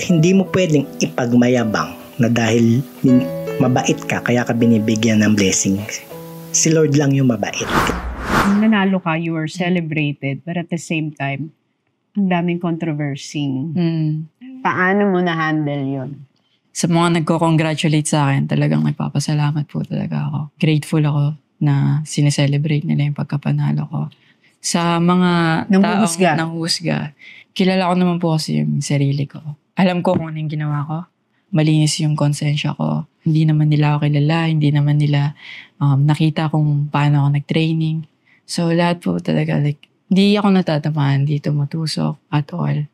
hindi mo pwedeng ipagmayabang na dahil mabait ka, kaya ka binibigyan ng blessing. Si Lord lang yung mabait. Nanalo ka, you were celebrated, but at the same time, ang daming controversy. Paano mo na-handle yun? Sa mga nagko-congratulate sa akin, talagang nagpapasalamat po talaga ako. Grateful ako na sineselebrate nila yung pagkapanalo ko. Sa mga taong nanguhusga, kilala ko naman po kasi yung sarili ko. Alam ko kung ano yung ginawa ko. Malinis yung konsensya ko. Hindi naman nila ako kilala, hindi naman nila nakita kung paano ako nag-training. So lahat po talaga, hindi ako natatamaan, hindi tumutusok at all.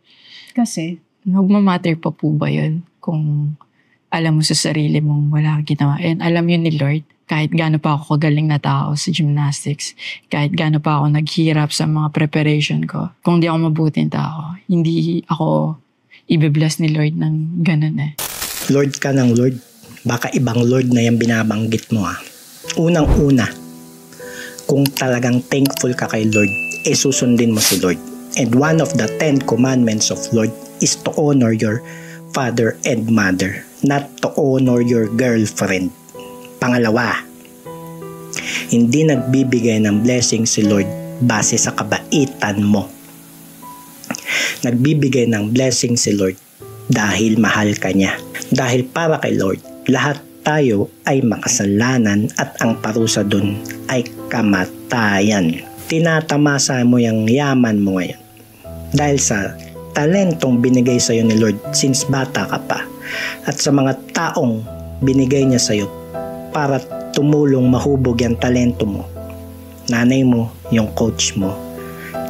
Kasi? Nagmamatter pa po ba yun kung alam mo sa sarili mong wala kang ginawa? And alam yun ni Lord, kahit gaano pa ako kagaling na tao sa gymnastics, kahit gaano pa ako naghirap sa mga preparation ko, kung di ako mabuting tao, hindi ako i-bless ni Lord ng ganun eh. Lord ka ng Lord. Baka ibang Lord na yung binabanggit mo ah. Unang-una, kung talagang thankful ka kay Lord, susundin mo si Lord. And one of the 10 commandments of Lord is to honor your father and mother, not to honor your girlfriend. Pangalawa, hindi nagbibigay ng blessing si Lord base sa kabaitan mo. Nagbibigay ng blessing si Lord dahil mahal ka niya. Dahil para kay Lord, lahat tayo ay makasalanan at ang parusa dun ay kamatayan. Tinatamasa mo yung yaman mo ngayon dahil sa talentong binigay sa'yo ni Lord since bata ka pa at sa mga taong binigay niya sa'yo para tumulong mahubog yung talento mo. Nanay mo, yung coach mo,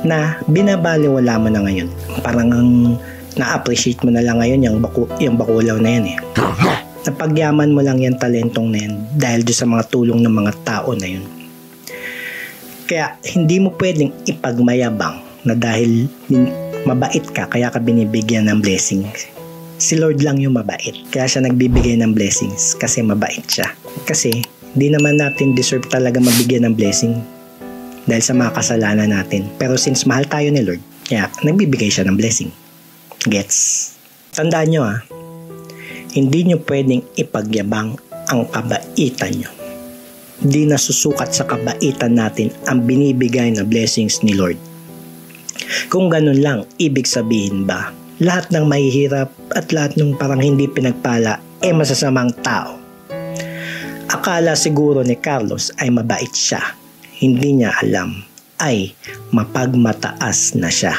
na binabaliwala mo na ngayon. Parang na-appreciate mo na lang ngayon yung bakulaw na yan eh. Napagyaman mo lang yung talentong na yan dahil doon sa mga tulong ng mga tao na yun. Kaya hindi mo pwedeng ipagmayabang na dahil mabait ka, kaya ka binibigyan ng blessing. Si Lord lang yung mabait. Kaya siya nagbibigay ng blessings kasi mabait siya. Kasi hindi naman natin deserve talaga mabigyan ng blessing dahil sa mga kasalanan natin. Pero since mahal tayo ni Lord, kaya nagbibigay siya ng blessing. Gets? Tandaan nyo hindi nyo pwedeng ipagyabang ang kabaitan nyo. Hindi nasusukat sa kabaitan natin ang binibigay na blessings ni Lord. Kung ganun lang, ibig sabihin ba, lahat ng mahihirap at lahat ng parang hindi pinagpala masasamang tao? Akala siguro ni Carlos ay mabait siya. Hindi niya alam ay mapagmataas na siya.